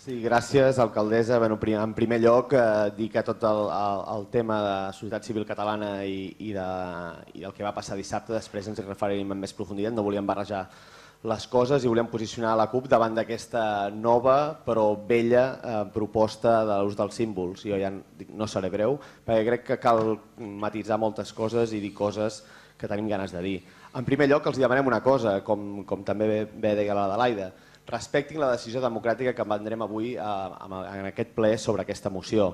Sí, gràcies, alcaldessa. En primer lloc, dir que tot el tema de societat civil catalana i del que va passar dissabte, després ens hi referirem amb més profunditat. No volíem barrejar les coses i volíem posicionar la CUP davant d'aquesta nova però vella proposta de l'ús dels símbols. Jo ja no seré breu, perquè crec que cal matisar moltes coses i dir coses que tenim ganes de dir. En primer lloc, els demanem una cosa, com també bé deia la Adelaida, respectin la decisió democràtica que prendrem avui en aquest ple sobre aquesta moció.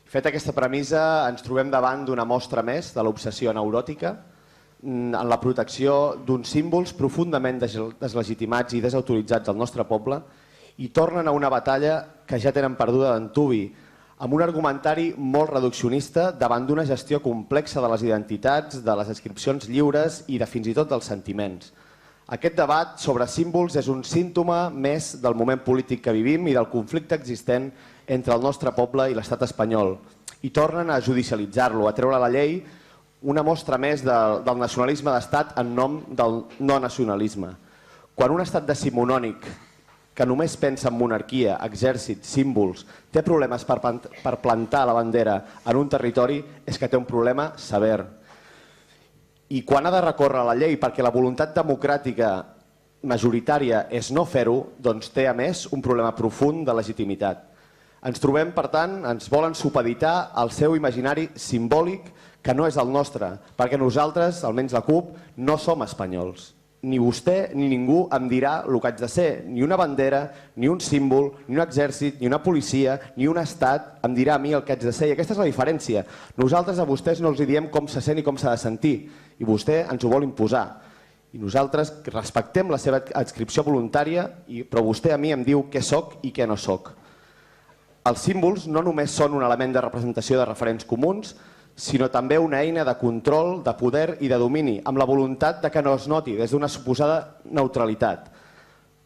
Feta aquesta premissa, ens trobem davant d'una mostra més de l'obsessió neuròtica en la protecció d'uns símbols profundament deslegitimats i desautoritzats al nostre poble i tornen a una batalla que ja tenen perduda d'antuvi, amb un argumentari molt reduccionista davant d'una gestió complexa de les identitats, de les descripcions lliures i de fins i tot dels sentiments. Aquest debat sobre símbols és un símptoma més del moment polític que vivim i del conflicte existent entre el nostre poble i l'estat espanyol. I tornen a judicialitzar-lo, a treure a la llei una mostra més del nacionalisme d'estat en nom del no nacionalisme. Quan un estat decimonònic que només pensa en monarquia, exèrcit, símbols, té problemes per plantar la bandera en un territori, és que té un problema sever. I quan ha de recórrer la llei perquè la voluntat democràtica majoritària és no fer-ho, doncs té a més un problema profund de legitimitat. Ens trobem, per tant, ens volen supeditar al seu imaginari simbòlic que no és el nostre, perquè nosaltres, almenys la CUP, no som espanyols. Ni vostè ni ningú em dirà el que haig de ser, ni una bandera, ni un símbol, ni un exèrcit, ni una policia, ni un estat em dirà a mi el que haig de ser. I aquesta és la diferència. Nosaltres a vostès no els diem com se sent i com s'ha de sentir, i vostè ens ho vol imposar. I nosaltres respectem la seva adscripció voluntària, però vostè a mi em diu què soc i què no soc. Els símbols no només són un element de representació de referents comuns, sinó també una eina de control, de poder i de domini, amb la voluntat de que no es noti des d'una suposada neutralitat.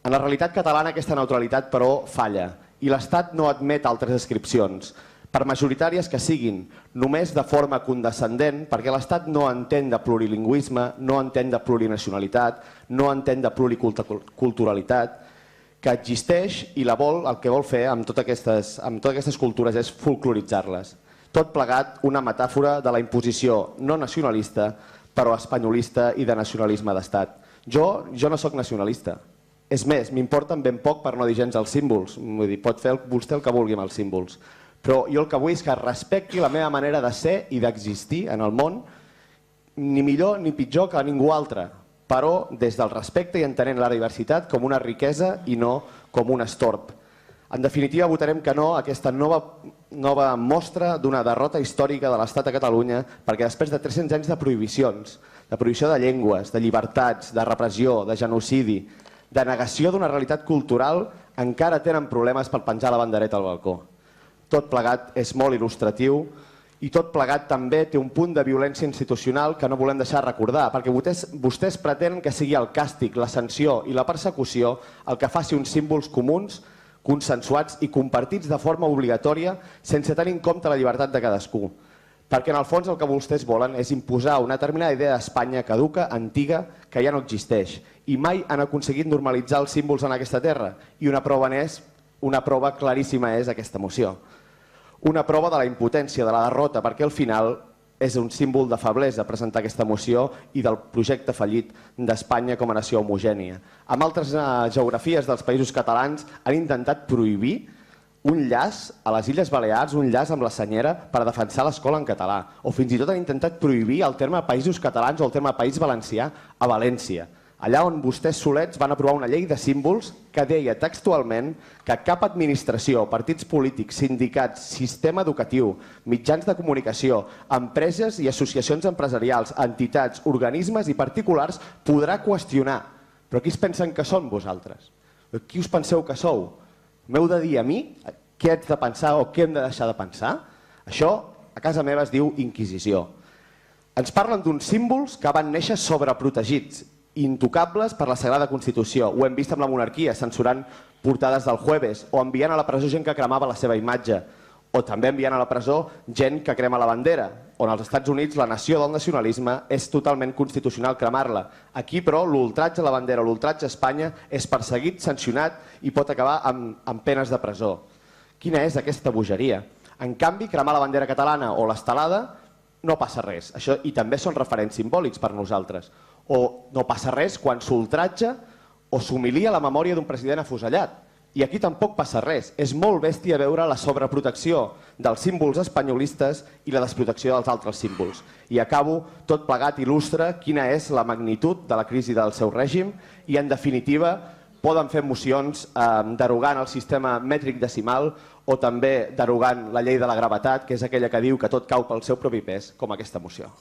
En la realitat catalana aquesta neutralitat, però, falla, i l'Estat no admet altres descripcions, per majoritàries que siguin, només de forma condescendent, perquè l'Estat no entén de plurilingüisme, no entén de plurinacionalitat, no entén de pluriculturalitat, que existeix i el que vol fer amb totes aquestes cultures és folcloritzar-les. Tot plegat una metàfora de la imposició no nacionalista, però espanyolista i de nacionalisme d'estat. Jo no sóc nacionalista. És més, m'importen ben poc per no dir gens els símbols. Vull dir, pot fer vostè el que vulgui amb els símbols. Però jo el que vull és que respecti la meva manera de ser i d'existir en el món, ni millor ni pitjor que ningú altre, però des del respecte i entenent la diversitat com una riquesa i no com un estorb. En definitiva, votarem que no a aquesta nova mostra d'una derrota històrica de l'Estat a Catalunya, perquè després de 300 anys de prohibicions, de prohibició de llengües, de llibertats, de repressió, de genocidi, de negació d'una realitat cultural, encara tenen problemes per penjar la bandereta al balcó. Tot plegat és molt il·lustratiu i tot plegat també té un punt de violència institucional que no volem deixar recordar, perquè vostès pretenen que sigui el càstig, la sanció i la persecució el que faci uns símbols comuns, consensuats i compartits de forma obligatòria sense tenir en compte la llibertat de cadascú. Perquè en el fons el que vostès volen és imposar una determinada idea d'Espanya caduca, antiga, que ja no existeix. I mai han aconseguit normalitzar els símbols en aquesta terra. I una prova claríssima és aquesta moció. Una prova de la impotència, de la derrota, perquè al final és un símbol de feblesa presentar aquesta moció i del projecte fallit d'Espanya com a nació homogènia. En altres geografies dels països catalans han intentat prohibir un llaç a les Illes Balears, un llaç amb la senyera per defensar l'escola en català. O fins i tot han intentat prohibir el terme països catalans o el terme país valencià a València. Allà on vostès solets van aprovar una llei de símbols que deia textualment que cap administració, partits polítics, sindicats, sistema educatiu, mitjans de comunicació, empreses i associacions empresarials, entitats, organismes i particulars podrà qüestionar. Però qui es pensen que són vosaltres? Qui us penseu que sou? M'heu de dir a mi què haig de pensar o què hem de deixar de pensar? Això a casa meva es diu Inquisició. Ens parlen d'uns símbols que van néixer sobreprotegits, intocables per la Sagrada Constitució. Ho hem vist amb la monarquia, censurant portades del Jueves, o enviant a la presó gent que cremava la seva imatge, o també enviant a la presó gent que crema la bandera, on als Estats Units la nació del nacionalisme és totalment constitucional cremar-la. Aquí, però, l'ultratge a la bandera o l'ultratge a Espanya és perseguit, sancionat i pot acabar amb penes de presó. Quina és aquesta bogeria? En canvi, cremar la bandera catalana o l'estelada no passa res. Això, i també són referents simbòlics per nosaltres. O no passa res quan s'ultratja o s'humilia la memòria d'un president afusellat. I aquí tampoc passa res. És molt bèstia veure la sobreprotecció dels símbols espanyolistes i la desprotecció dels altres símbols. I acabo, tot plegat il·lustra quina és la magnitud de la crisi del seu règim i, en definitiva, poden fer mocions derogant el sistema mètric decimal o també derogant la llei de la gravetat, que és aquella que diu que tot cau pel seu propi pes, com aquesta moció.